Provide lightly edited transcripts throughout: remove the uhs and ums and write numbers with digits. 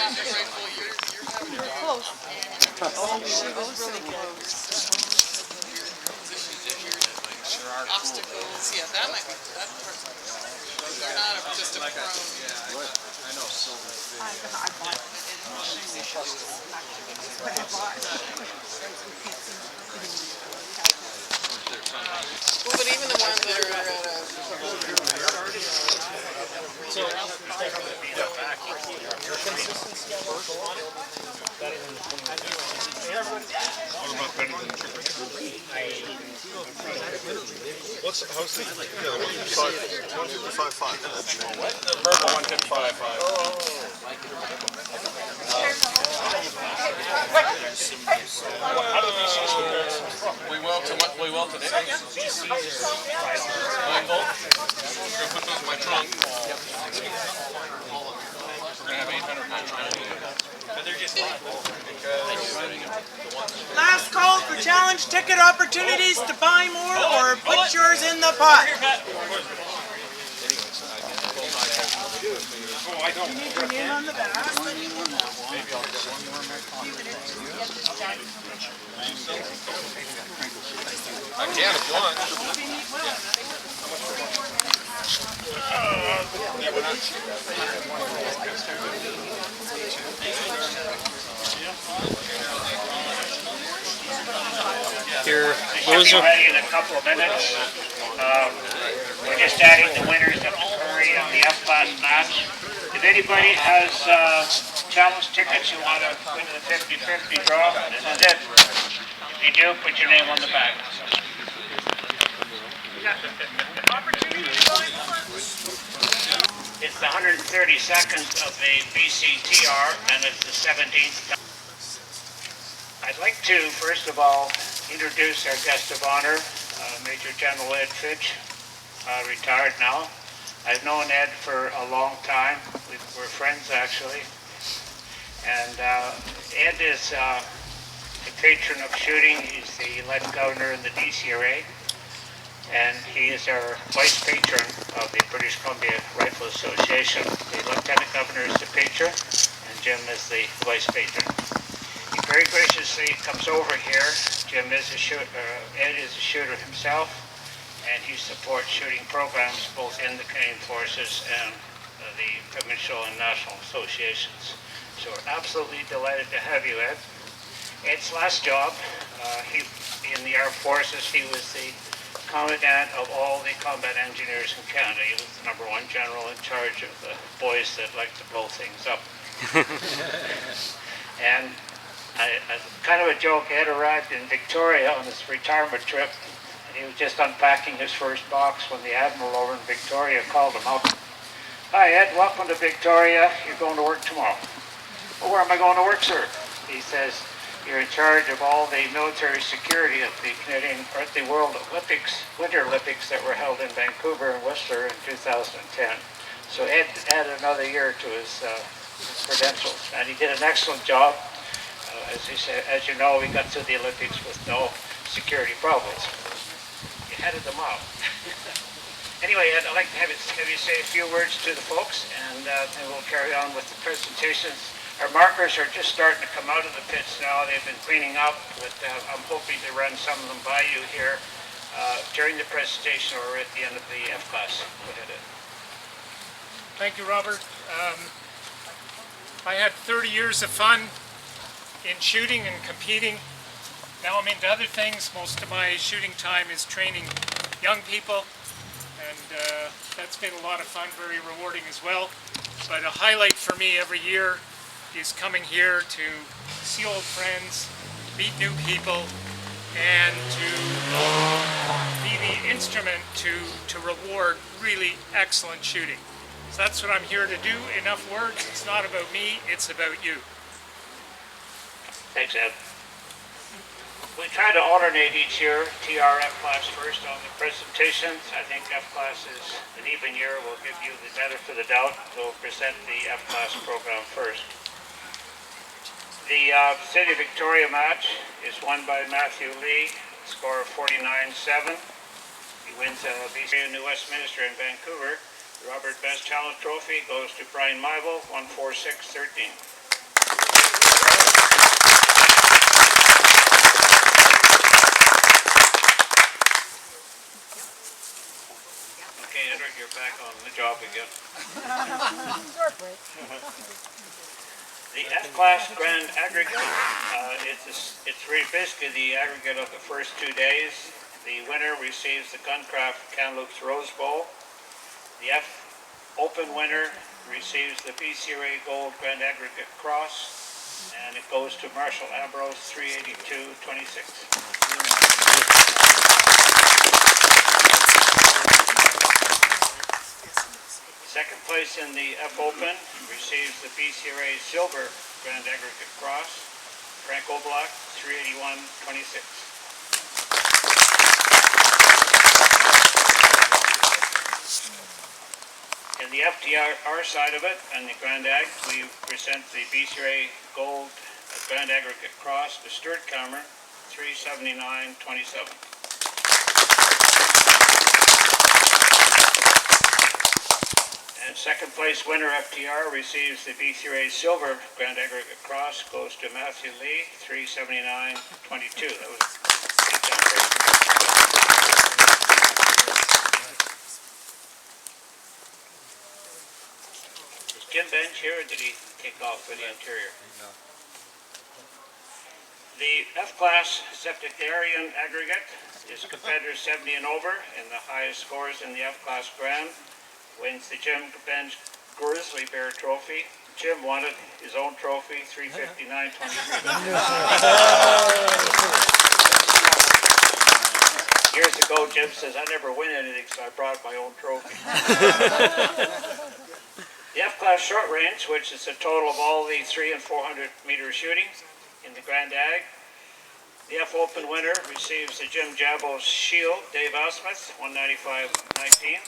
Close. Oh, she was really close. Obstacles, yeah, that might be that person. They're not just a pro. I know silver. I bought it. What I bought. Well, but even the ones that are at a... So, your consistency on what you want better than the 20. What about better than triple? How's the 155.5? The purple 155.5. How do BCs compare? We will today. BCs are 9 volt. We're going to put those in my trunk. We're going to have 800 volt. But they're just 5 volt because Last call for challenge ticket opportunities to buy more or put yours in the pot. Oh, I don't. You need your name on the back. I can if you want. Here, those are ready in a couple of minutes. We're just adding the winners of the Curry and the F-Class match. If anybody has challenge tickets you want to win the 50-50 draw, this is it. If you do, put your name on the back. It's the 132nd of the BCTR, and it's the 17th time. I'd like to, first of all, introduce our guest of honor, Major General Ed Fitch, retired now. I've known Ed for a long time. We're friends, actually. And Ed is a patron of shooting. He's the lead governor in the DCRA. And he is our vice patron of the British Columbia Rifle Association. The lieutenant governor is the patron, and Jim is the vice patron. He very graciously comes over here. Jim is a shooter, Ed is a shooter himself, and he supports shooting programs both in the Canadian Forces and the provincial and national associations. So we're absolutely delighted to have you, Ed. Ed's last job, in the Armed Forces, he was the commandant of all the combat engineers in Canada. He was the #1 general in charge of the boys that like to blow things up. And kind of a joke, Ed arrived in Victoria on his retirement trip, and he was just unpacking his first box when the Admiral over in Victoria called him up. Hi Ed, welcome to Victoria. You're going to work tomorrow. Well, where am I going to work, sir? He says, you're in charge of all the military security at the Canadian, or at the World Olympics, Winter Olympics that were held in Vancouver and Whistler in 2010. So Ed added another year to his credentials, and he did an excellent job. As he said, as you know, we got through the Olympics with no security problems. You headed them out. Anyway, Ed, I'd like to have you say a few words to the folks, and then we'll carry on with the presentations. Our markers are just starting to come out of the pits now. They've been cleaning up, but I'm hoping to run some of them by you here during the presentation or at the end of the F-Class. Go ahead, Ed. Thank you, Robert. I had 30 years of fun in shooting and competing. Now I'm into other things. Most of my shooting time is training young people, and that's been a lot of fun, very rewarding as well. But a highlight for me every year is coming here to see old friends, meet new people, and to be the instrument to reward really excellent shooting. So that's what I'm here to do. Enough words. It's not about me, it's about you. Thanks, Ed. We try to alternate each year, TR F-Class first on the presentations. I think F-Class is an even year. We'll give you the benefit of the doubt. We'll present the F-Class program first. The City of Victoria match is won by Matthew Lee, score of 49-7. He wins BC New Westminster in Vancouver. The Robert Best Challenge Trophy goes to Brian Mybel, 146-13. you're back on the job again. The F-Class Grand Aggregate, it's really basically the aggregate of the first 2 days. The winner receives the Guncraft Kamloops Rose Bowl. The F Open winner receives the BCRA Gold Grand Aggregate Cross, and it goes to Marshall Ambrose, 382.26. Second place in the F Open receives the BCRA Silver Grand Aggregate Cross, Frank Oblak, 381.26. In the FTR side of it, and the Grand Ag, we present the BCRA Gold Grand Aggregate Cross to Stuart Cameron, 379.27. And second place winner FTR receives the BCRA Silver Grand Aggregate Cross, goes to Matthew Lee, 379.22. That was Jim Bench here, or did he kick off for the interior? No. The F-Class Septuagenarian Aggregate is competitors 70 and over, and the highest scores in the F-Class Grand wins the Jim Bench Grizzly Bear Trophy. Jim wanted his own trophy, 359.23. Years ago, Jim says, I never win anything, so I brought my own trophy. The F-Class Short Range, which is a total of all the 300 and 400 meter shooting in the Grand Ag. The F Open winner receives the Jim Jabos Shield, Dave Osmuth, 195.19.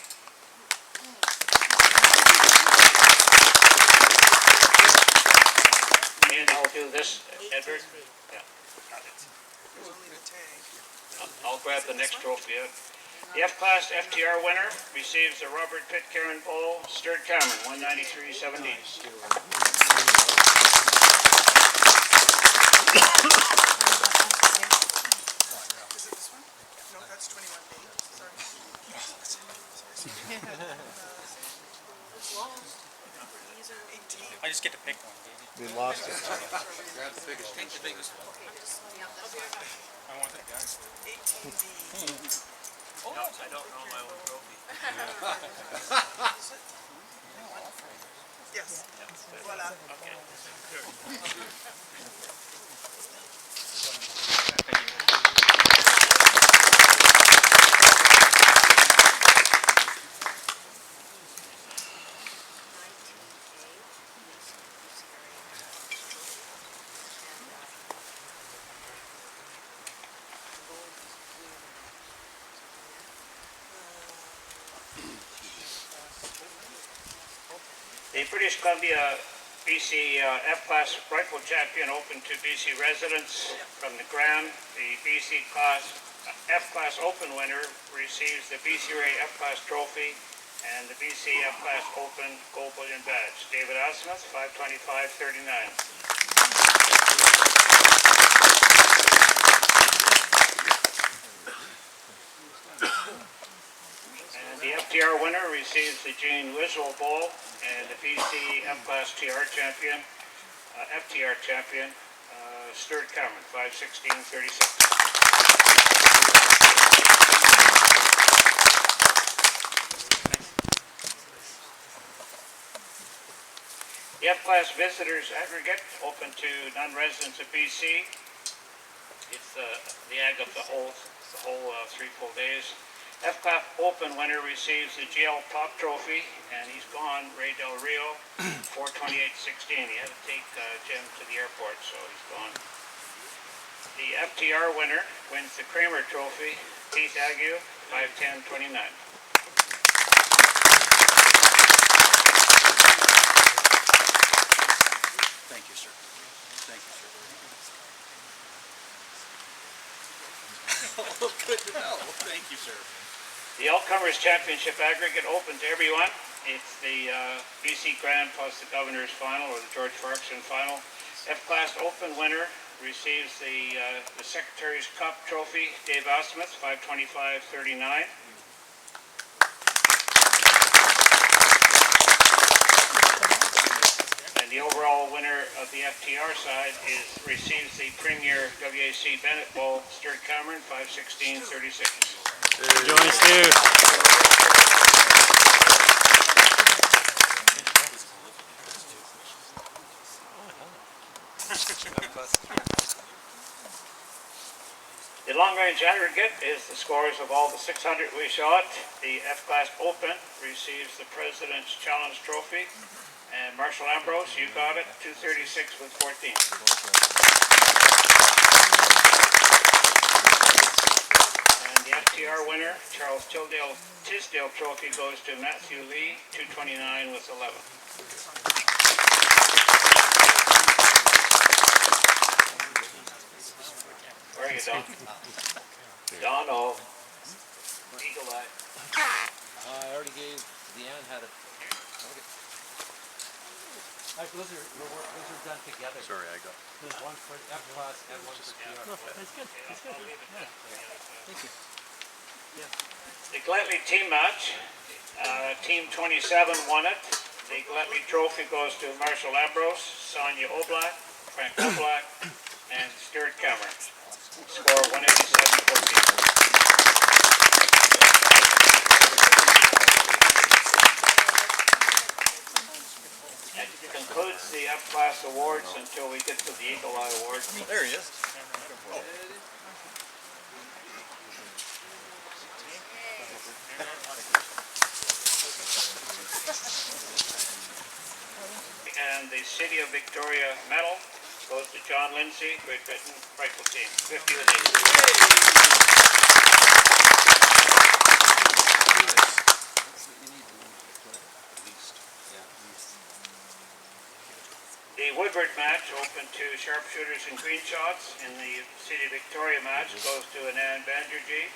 And I'll do this, Edward. Yeah. I'll grab the next trophy. The F-Class FTR winner receives the Robert Pitcairn Bowl, Stuart Cameron, 193.17. No, that's 21B. Sorry. I just get to pick one. We lost it. Grab the biggest. Take the biggest one. I want that guy. 18B. Oh, I don't know my own trophy. Yes. Voila. Okay. The British Columbia BC F-Class Rifle Champion open to BC residents from the Grand. The BC F-Class Open winner receives the BCRA F-Class Trophy and the BC F-Class Open Gold Bullion Badge. David Osmuth, 525.39. And the FTR winner receives the Gene Wiswell Bowl and the BC F-Class TR Champion, FTR Champion, Stuart Cameron, 516.36. The F-Class Visitors Aggregate, open to non-residents of BC. It's the ag of the whole 3 full days. F-Class Open winner receives the GL Top Trophy, and he's gone, Ray Del Rio, 428.16. He had to take Jim to the airport, so he's gone. The FTR winner wins the Kramer Trophy, Keith Ague, 510.29. Thank you, sir. Thank you, sir. Oh, good to know. Thank you, sir. The All-Comers Championship Aggregate open to everyone. It's the BC Grand plus the Governor's Final, or the George Farquharson Final. F-Class Open winner receives the Secretary's Cup Trophy, Dave Osmuth, 525.39. of the FTR side receives the Premier WAC Bennett Bowl, Stuart Cameron, 5:16:36. Join Stu. The long-range aggregate is the scores of all the 600 we shot. The F-Class Open receives the President's Challenge Trophy. And Marshall Ambrose, you got it, 236 with 14. And the FTR winner, Charles Tisdale Trophy, goes to Matthew Lee, 229 with 11. Where are you, Don? Don, oh. Eagle Eye. I already gave, Deanne had it. Those are done together. Sorry, I got. There's one for F-Class and one for TR. That's good. That's good. Thank you. The Glentley team match, Team 27 won it. The Glentley trophy goes to Marshall Ambrose, Sonia Oblak, Frank Oblak, and Stuart Cameron. Score 187-14. That concludes the F-Class awards until we get to the Eagle Eye Award. There he is. And the City of Victoria medal goes to John Lindsay, Great Britain Rifle Team, 50 with 8. The Woodward match, open to sharpshooters and green shots. In the City of Victoria match, goes to Anand Banerjee,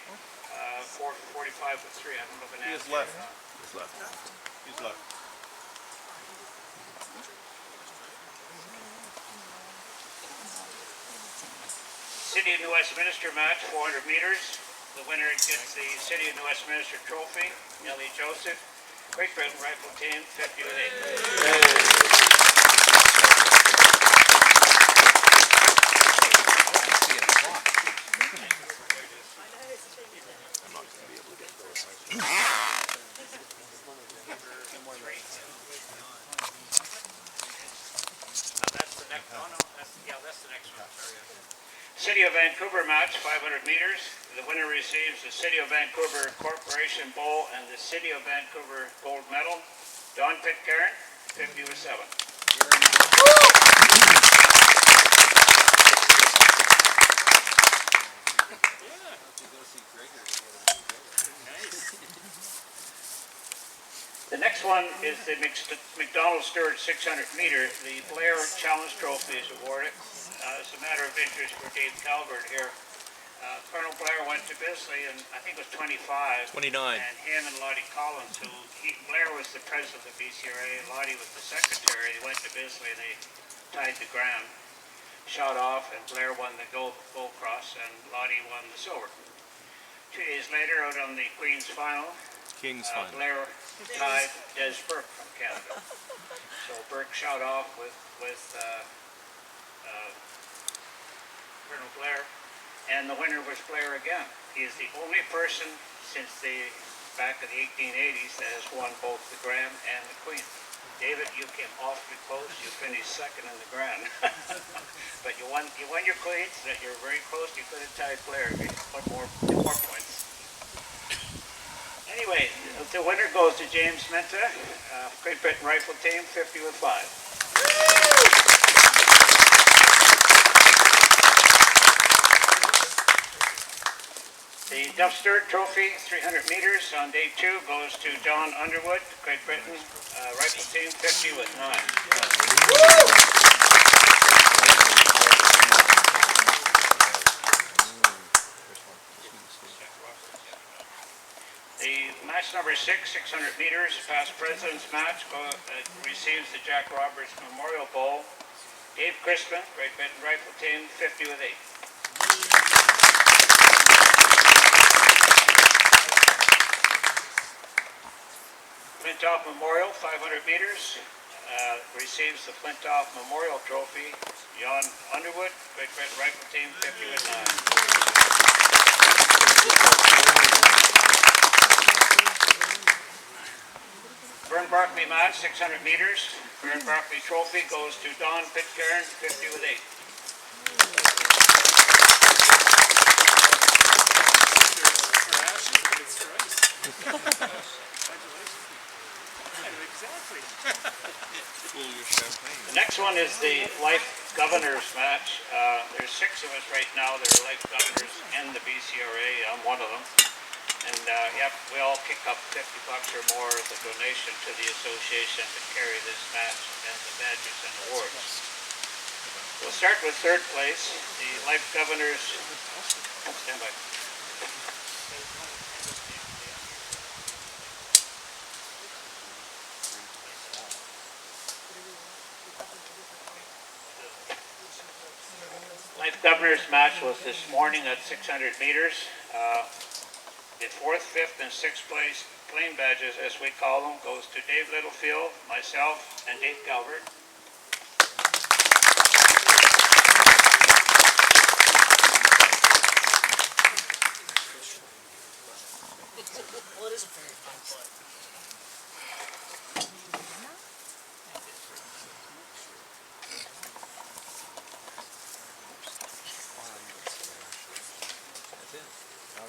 445 with 3. I don't know if Anand. He's left. He's left. He's left. City of New Westminster match, 400 meters. The winner gets the City of New Westminster trophy. Nellie Joseph, Great Britain Rifle Team, 50 with 8. City of Vancouver match, 500 meters. The winner receives the City of Vancouver Corporation Bowl and the City of Vancouver gold medal. Don Pitcairn, 50 with 7. The next one is the McDonald Stewart 600 meter. The Blair Challenge Trophy is awarded. As a matter of interest for Dave Calvert here, Colonel Blair went to Bisley, and I think it was 25. 29. And him and Lottie Collins, Blair was the president of the BCRA, Lottie was the secretary. They went to Bisley, and they tied the ground, shot off, and Blair won the gold cross, and Lottie won the silver. 2 days later, out on the Queen's final, Blair tied Des Burke from Canada. So Burke shot off with Colonel Blair, and the winner was Blair again. He is the only person since the back of the 1880s that has won both the Grand and the Queen. David, you came awfully close. You finished second in the Grand, but you won your Queens. That you're very close. You could have tied Blair. Two more points. Anyway, the winner goes to James Menta, Great Britain Rifle Team, 50 with 5. The Duff Stewart Trophy, 300 meters on day 2, goes to John Underwood, Great Britain Rifle Team, 50 with 9. The match number 6, 600 meters, past president's match, receives the Jack Roberts Memorial Bowl. Dave Crispin, Great Britain Rifle Team, 50 with 8. Flintoff Memorial, 500 meters. receives the Flintoff Memorial Trophy. Jan Underwood, Great Britain Rifle Team, 50 with 9. Vern Barkley match, 600 meters. Vern Barkley Trophy goes to Don Pitcairn, 50 with 8. The next one is the Life Governors match. There's 6 of us right now that are Life Governors in the BCRA. I'm one of them. And we all kick up $50 or more as a donation to the association to carry this match and the badges and awards. We'll start with 3rd place. The Life Governors. Stand by. Life Governors match was this morning at 600 meters. The 4th, 5th, and 6th place plain badges, as we call them, goes to Dave Littlefield, myself, and Dave Calvert. Well, it is a very fun sport.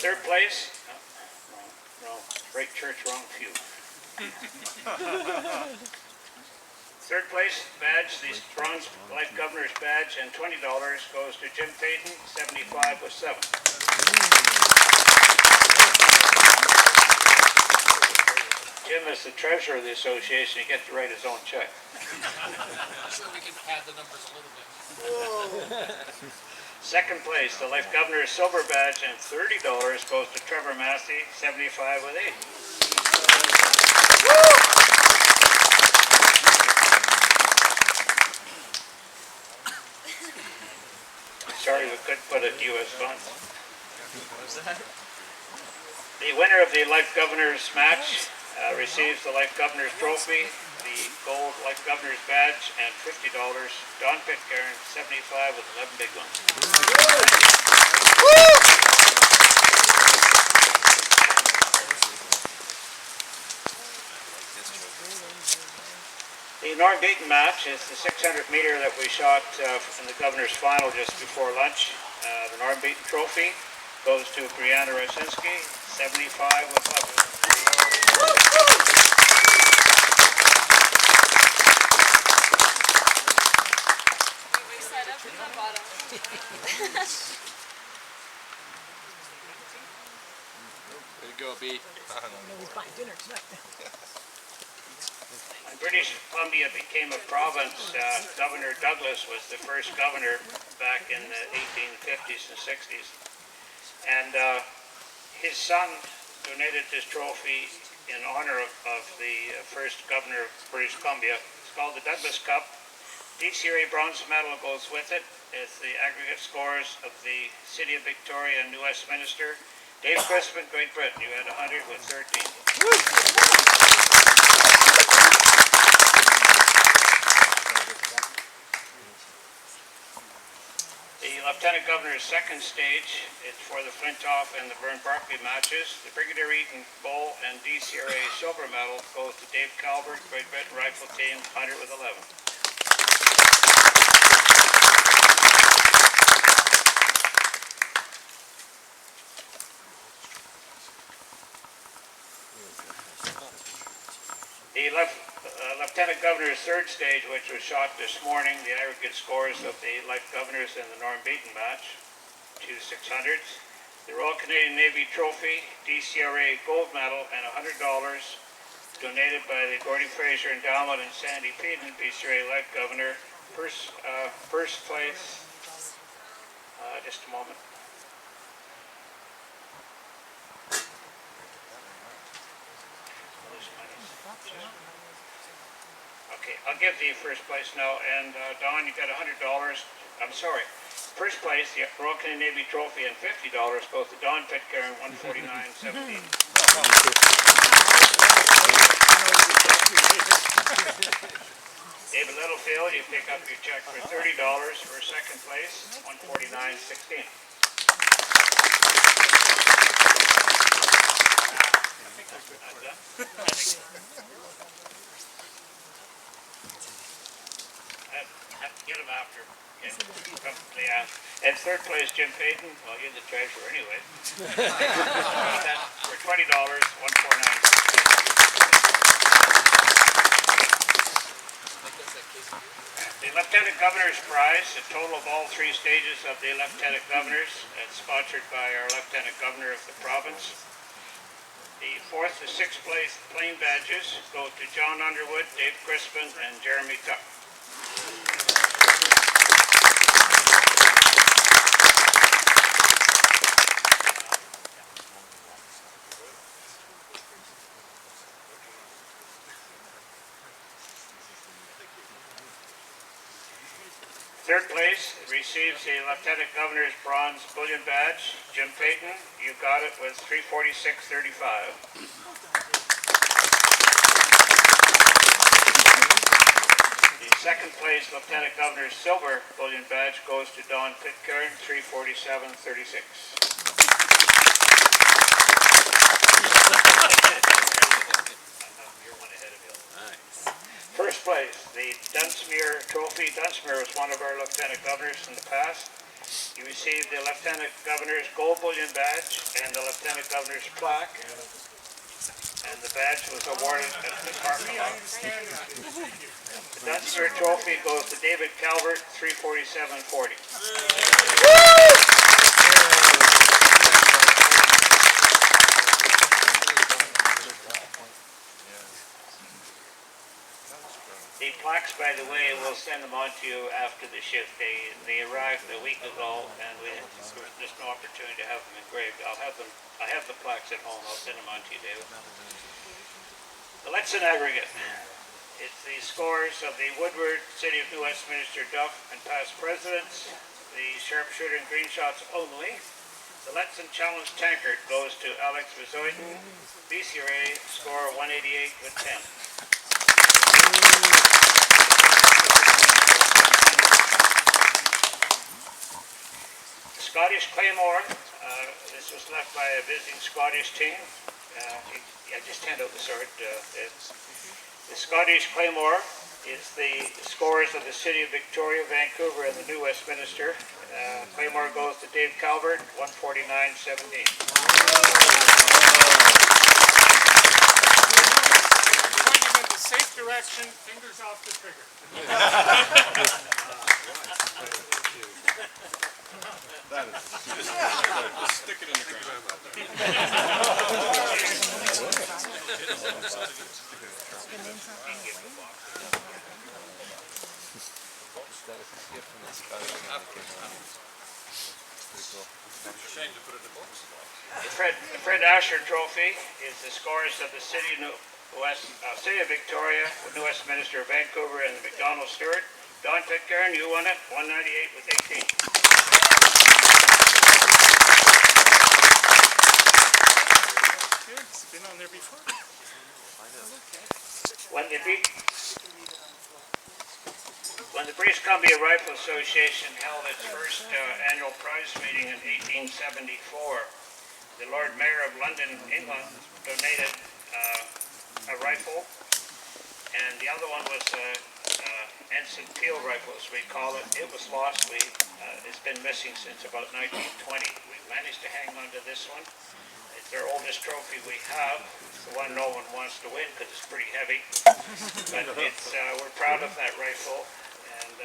Third place, wrong, right church, wrong pew. Third place badge, the Bronze Life Governor's badge, and $20 goes to Jim Payton, 75 with 7. Jim is the treasurer of the association. He gets to write his own check. I'm sure we can pad the numbers a little bit. Second place, the Life Governor's silver badge, and $30 goes to Trevor Massey, 75 with 8. Sorry we couldn't put it U.S. funds. The winner of the Life Governor's match receives the Life Governor's trophy, the gold Life Governor's badge, and $50. Don Pitcairn, 75 with 11 big ones. The Norm Beaton match is the 600 meter that we shot in the Governor's final just before lunch. The Norm Beaton trophy goes to Brianna Rosinski, 75 with 11. Way to go, B. He's buying dinner tonight. When British Columbia became a province, Governor Douglas was the first governor back in the 1850s and 60s. And his son donated this trophy in honor of the first governor of British Columbia. It's called the Douglas Cup. DCRA bronze medal goes with it. It's the aggregate scores of the City of Victoria and New Westminster. Dave Crispin, Great Britain, you had 100 with 13. The Lieutenant Governor's second stage is for the Flintoff and the Vern Barkley matches. The Brigadier Eaton Bowl and DCRA silver medal goes to Dave Calvert, Great Britain Rifle Team, 100 with 11. The Lieutenant Governor's third stage, which was shot this morning, the aggregate scores of the Life Governors and the Norm Beaton match, 2 600s. The Royal Canadian Navy Trophy, DCRA gold medal, and $100 donated by the Gordon Fraser Endowment and Sandy Peden, BCRA Life Governor. First place, just a moment. Okay, I'll give the first place now, and Don, you got $100. I'm sorry. First place, the Royal Canadian Navy Trophy, and $50 goes to Don Pitcairn, 149.17. David Littlefield, you pick up your check for $30 for second place, $149.16. Get him after. Okay. Probably after. And third place, Jim Payton. Well, you're the treasurer anyway. For $20, $149.16. The Lieutenant Governor's Prize, the total of all three stages of the Lieutenant Governors, it's sponsored by our Lieutenant Governor of the province. The fourth to sixth place plain badges go to John Underwood, Dave Crispin, and Jeremy Tuck. Third place receives the Lieutenant Governor's Bronze Bullion Badge. Jim Payton, you got it with $346.35. The second place Lieutenant Governor's Silver Bullion Badge goes to Don Pitcairn, $347.36. First place, the Dunsmuir Trophy. Dunsmuir was one of our Lieutenant Governors in the past. You received the Lieutenant Governor's Gold Bullion Badge and the Lieutenant Governor's plaque. And the badge was awarded at the parking lot. The Dunsmuir Trophy goes to David Calvert, $347.40. The plaques, by the way, we'll send them on to you after the shift. They arrived a week ago, and there was just no opportunity to have them engraved. I have the plaques at home. I'll send them on to you, David. The Letson aggregate. It's the scores of the Woodward, City of New Westminster, Duff, and past presidents. The sharpshooter and green shots only. The Letson Challenge tankard goes to Alex Vizoyden. BCRA score 188 with 10. Scottish Claymore, this was left by a visiting Scottish team. I just hand out the sword. The Scottish Claymore is the scores of the City of Victoria, Vancouver, and the New Westminster. Claymore goes to Dave Calvert, $149.17. Pointing in the safe direction, fingers off the trigger. Just stick it in the ground. Shame to put it in the box. The Fred Asher Trophy is the scores of the City of Victoria, New Westminster, Vancouver, and the McDonald Stewart. Don Pitcairn, you won it, 198 with 18. It's been on there before. When the British Columbia Rifle Association held its first annual prize meeting in 1874, the Lord Mayor of London, England, donated a rifle, and the other one was Ensign Peel rifle, as we call it. It was lost. It's been missing since about 1920. We managed to hang on to this one. It's our oldest trophy we have. It's the one no one wants to win because it's pretty heavy. But we're proud of that rifle. And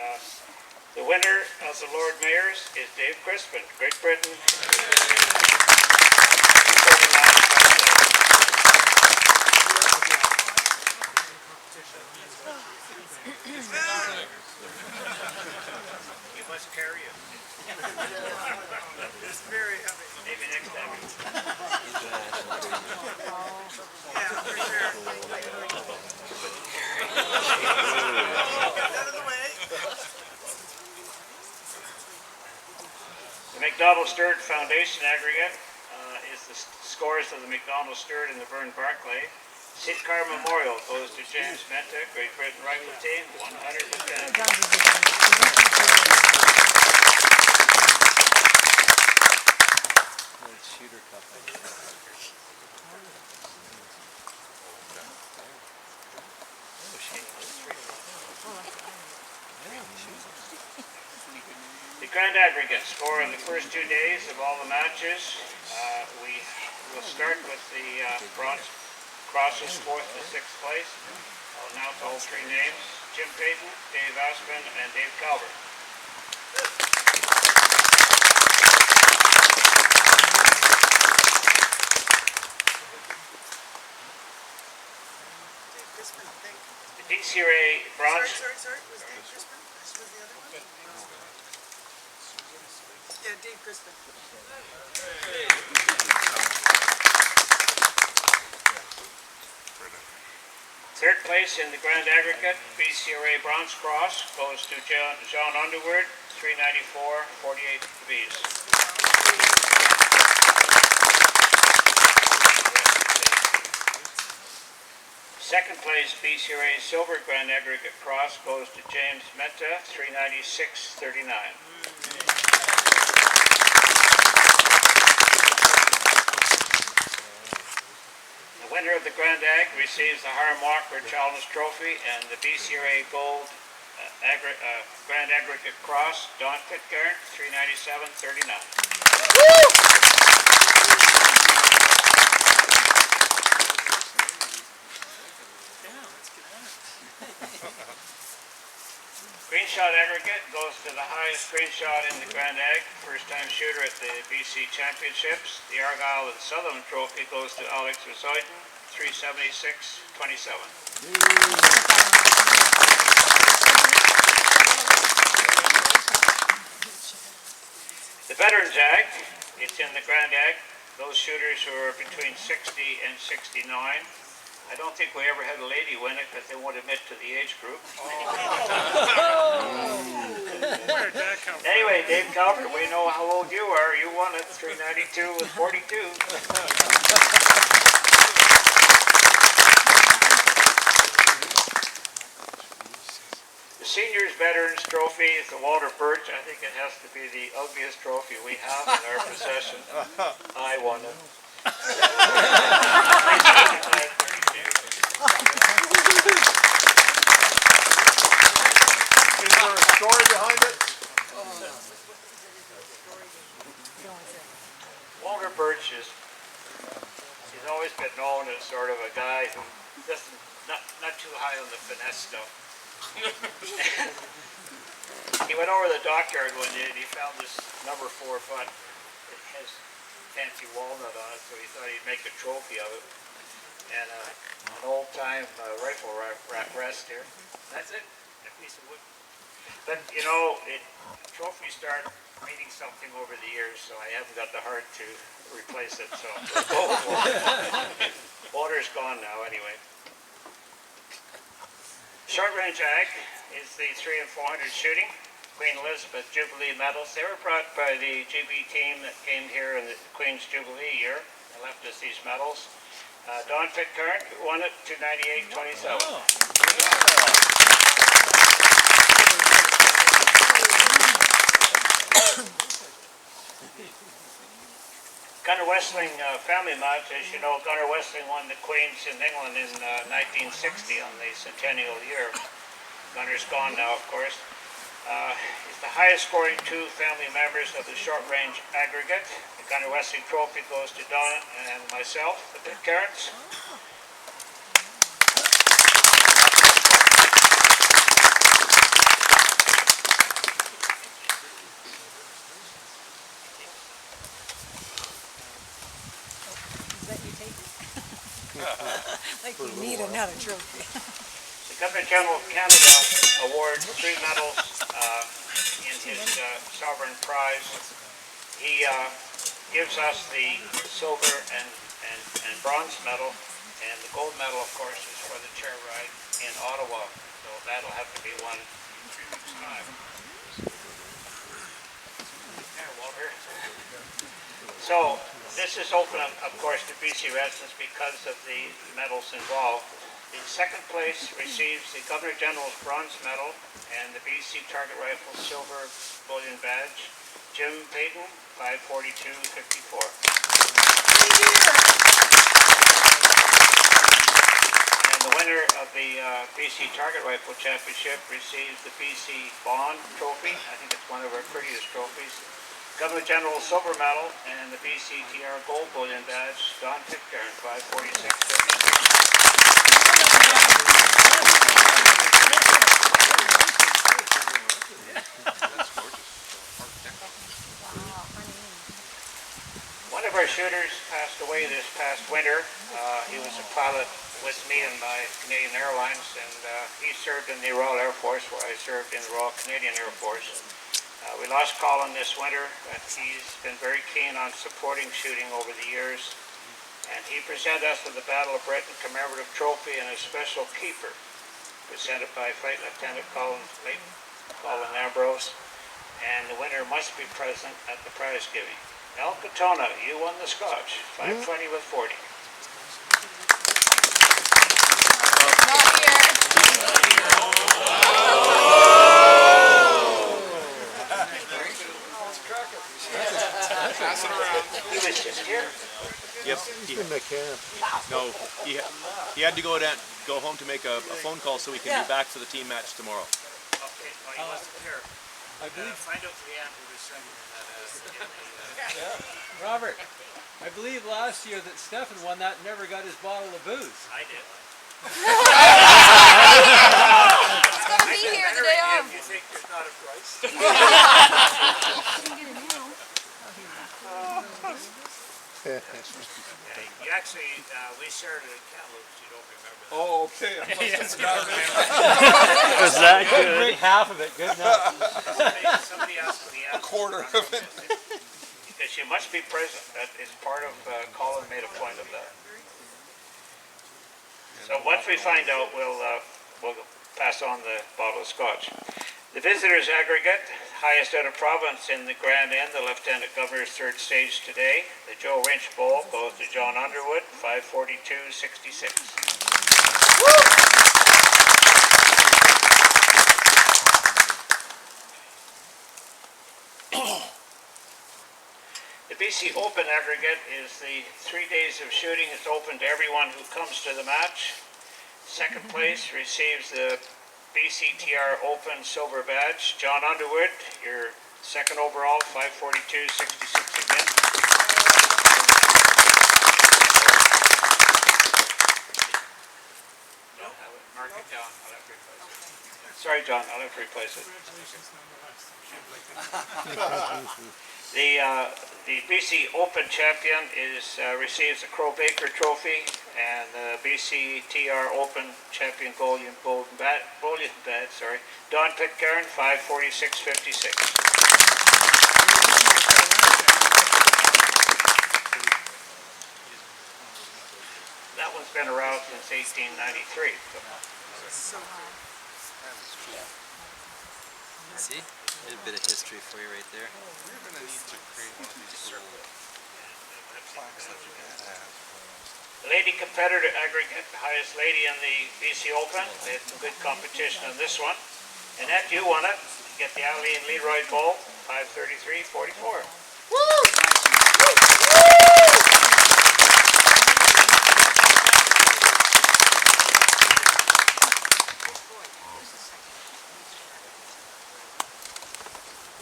the winner of the Lord Mayor's is Dave Crispin, Great Britain. You must carry it. It's very heavy. Maybe next time. Yeah, for sure. Get out of the way. The McDonald Stewart Foundation aggregate is the scores of the McDonald Stewart and the Vern Barclay. Sid Car Memorial goes to James Menta, Great Britain Rifle Team, 110. Shooter cup. The grand aggregate score in the first 2 days of all the matches. We will start with the bronze crosses, 4th to 6th place. I'll announce all 3 names: Jim Payton, Dave Aspin, and Dave Calvert. The DCRA bronze. Sorry. Was Dave Crispin? Was the other one? Yeah, Dave Crispin. Third place in the grand aggregate, BCRA bronze cross, goes to John Underwood, 394, 48 Bs. Second place, BCRA silver grand aggregate cross, goes to James Menta, 396, 39. The winner of the Grand Ag receives the Hiram Walker Challenge Trophy and the BCRA Gold Grand Aggregate Cross, Don Pitcairn, 397.39. Green shot aggregate goes to the highest green shot in the Grand Ag, first-time shooter at the BC Championships. The Argyle and Sutherland Trophy goes to Alex Verzoiden, 376.27. The Veterans Ag, it's in the Grand Ag. Those shooters who are between 60 and 69. I don't think we ever had a lady win it because they won't admit to the age group. Where'd that come from? Anyway, Dave Calvert, we know how old you are. You won it, 392 with 42. The Seniors Veterans Trophy is the Walter Birch. I think it has to be the ugliest trophy we have in our possession. I won it. Is there a story behind it? Walter Birch he's always been known as sort of a guy who doesn't, not too high on the finesse stuff. He went over to the dockyard one day and he found this number 4 butt. It has fancy walnut on it, so he thought he'd make a trophy of it. And an old-time rifle rack rest here. That's it, a piece of wood. But you know, trophies start meaning something over the years, so I haven't got the heart to replace it. So let's go with Walter. Walter's gone now, anyway. Short range ag is the 300 and 400 shooting. Queen Elizabeth Jubilee medals. They were brought by the GB team that came here in the Queen's Jubilee year. They left us these medals. Don Pitcairn won it, 298.27. Gunner Westling family match. As you know, Gunner Westling won the Queen's in England in 1960 on the centennial year. Gunner's gone now, of course. He's the highest scoring 2 family members of the short range aggregate. The Gunner Westling trophy goes to Don and myself, the Pitcairns. Like you need another trophy. The Governor General of Canada awards 3 medals in his sovereign prize. He gives us the silver and bronze medal, and the gold medal, of course, is for the chair ride in Ottawa. So that'll have to be won in 3 weeks' time. There, Walter. So This is open, of course, to BC residents because of the medals involved. The second place receives the Governor General's Bronze Medal and the BC Target Rifle Silver Bullion Badge. Jim Payton, 542.54. And the winner of the BC Target Rifle Championship receives the BC Bond Trophy. I think it's one of our prettiest trophies. Governor General's Silver Medal and the BC TR Gold Bullion Badge. Don Pitcairn, 546.56. One of our shooters passed away this past winter. He was a pilot with me in my Canadian Airlines, and he served in the Royal Air Force, where I served in the Royal Canadian Air Force. We lost Colin this winter, but he's been very keen on supporting shooting over the years, and he presented us with the Battle of Britain Commemorative Trophy and a special keeper presented by Flight Lieutenant Colin Ambrose, and the winner must be present at the prize giving. Mel Katona, you won the Scotch, 520 with 40. Not here. Pass it around. He was just here. Yep. No, he had to go home to make a phone call so he can be back for the team match tomorrow. Okay, well, he wasn't here. I believe, Find out for the end who was sending Robert, I believe last year that Stefan won that and never got his bottle of booze. I did. It's gonna be here the day of. You think there's not a price? You actually, we shared it at Kamloops, you don't remember that. Oh, okay. I must have forgotten. Was that good? Drink half of it, good enough. Somebody asked for the answer. A quarter of it. Because you must be present. That is part of, Colin made a point of that. So once we find out, we'll pass on the bottle of Scotch. The visitors aggregate, highest out of province in the Grand End, the Lieutenant Governor's third stage today. The Joe Wrench Bowl goes to John Underwood, 542.66. The BC Open aggregate is the 3 days of shooting. It's open to everyone who comes to the match. Second place receives the BCTR Open Silver Badge. John Underwood, your second overall, 542.66 again. No, mark it down. I'll have to replace it. Sorry, John, I'll have to replace it. The BC Open champion receives the Crow Baker Trophy, and the BC TR Open champion bullion badge, Don Pitcairn, 546.56. That one's been around since 1893. See? A little bit of history for you right there. We're going to need to create one of these little plaques that you can have. Lady competitor aggregate, the highest lady in the BC Open. They had some good competition on this one. Annette, you won it. You get the Ali and Leroy Bowl, 533.44.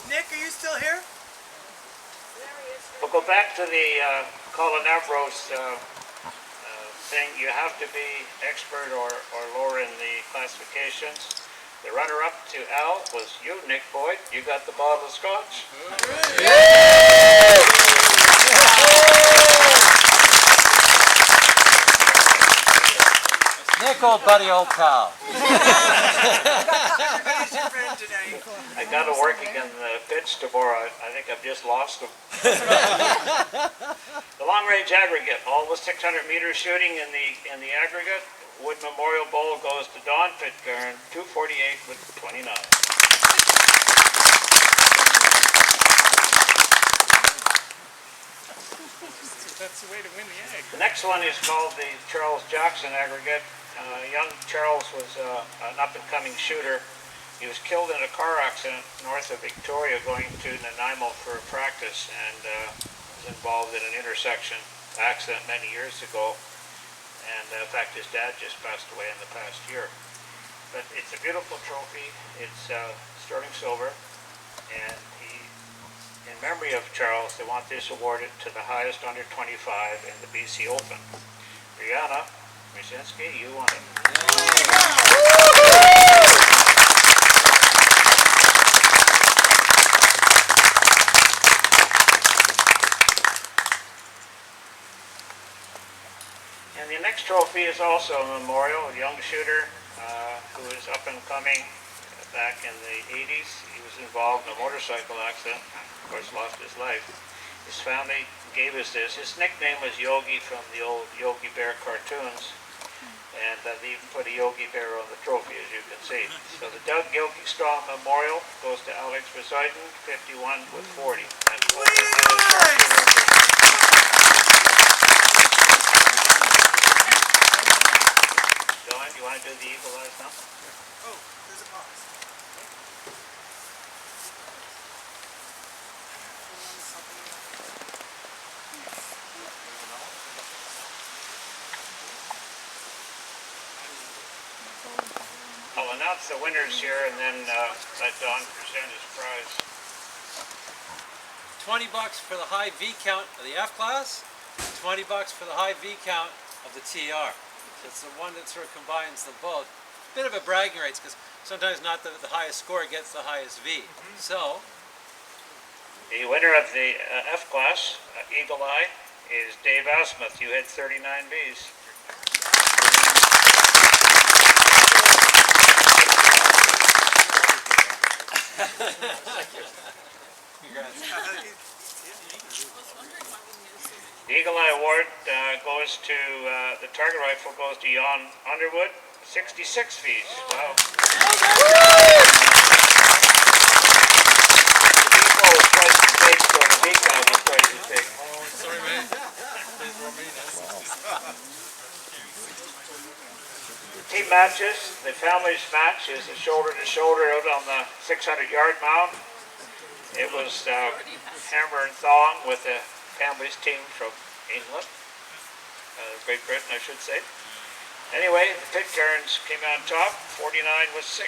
Nick, are you still here? We'll go back to the Colin Ambrose thing. You have to be expert or lower in the classifications. The runner-up to Al was you, Nick Boyd. You got the bottle of Scotch. Nick, old buddy, old pal. Everybody's your friend today. I got to work again the pitch tomorrow. I think I've just lost him. The long-range aggregate, all the 600-meter shooting in the aggregate. Wood Memorial Bowl goes to Don Pitcairn, 248 with 29. that's the way to win the egg. The next one is called the Charles Jackson aggregate. Young Charles was an up-and-coming shooter. He was killed in a car accident north of Victoria going to Nanaimo for practice, and was involved in an intersection accident many years ago. And in fact, his dad just passed away in the past year. But it's a beautiful trophy. It's sterling silver, and in memory of Charles, they want this awarded to the highest under 25 in the BC Open. Brianna Brzezinski, you won it. And the next trophy is also a memorial, a young shooter who is up and coming back in the 80s. He was involved in a motorcycle accident, of course lost his life. His family gave us this. His nickname was Yogi from the old Yogi Bear cartoons, and they even put a Yogi Bear on the trophy, as you can see. So the Doug Gilkey Strong Memorial goes to Alex Poseidon, 51 with 40. That's what John, you want to do the Eagle Eyes now? Oh, there's a pause. I'll announce the winners here and then let Don present his prize. $20 for the high V count of the F class, $20 for the high V count of the TR. So it's the one that sort of combines them both. Bit of a bragging rights, because sometimes not the highest score gets the highest V. So the winner of the F class, Eagle Eye, is Dave Asmuth. You had 39 Vs. The Eagle Eye Award goes to, the target rifle goes to Jan Underwood, 66 Vs. Wow. Sorry, man. Team matches, the family's match is a shoulder-to-shoulder out on the 600-yard mound. It was hammer and thong with the family's team from England, Great Britain, I should say. Anyway, the Pitcairns came on top, 49 with 6.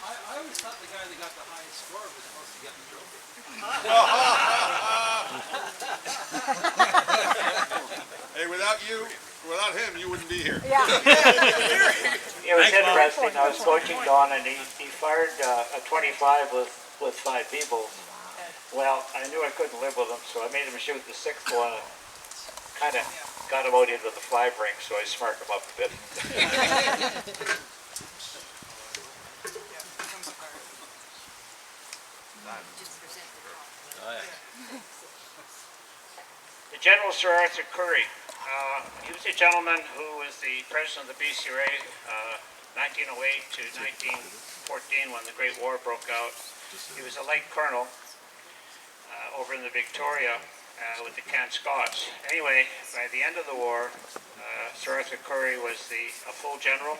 I always thought the guy that got the highest score was supposed to get the trophy. Hey, without him, you wouldn't be here. It was interesting. I was coaching Don, and he fired a 25 with 5 people. Well, I knew I couldn't live with him, so I made him shoot the 6th one. Kind of got him out into the fly ring, so I smarted him up a bit. The General Sir Arthur Currie. He was a gentleman who was the president of the BCRA 1908 to 1914 when the Great War broke out. He was a light colonel over in the Victoria with the Cant Scots. Anyway, by the end of the war, Sir Arthur Currie was a full general.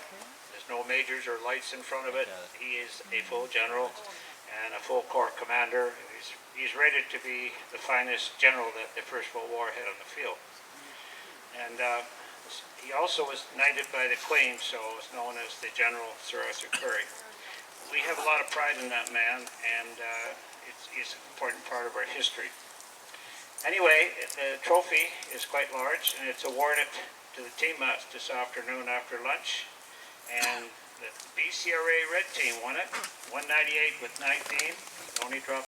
There's no majors or lights in front of it. He is a full general and a full corps commander. He's rated to be the finest general that the First World War had on the field. And he also was knighted by the Queen, so is known as the General Sir Arthur Currie. We have a lot of pride in that man, and he's an important part of our history. Anyway, the trophy is quite large, and it's awarded to the team match this afternoon after lunch. And the BCRA Red Team won it, 198 with 19, only dropped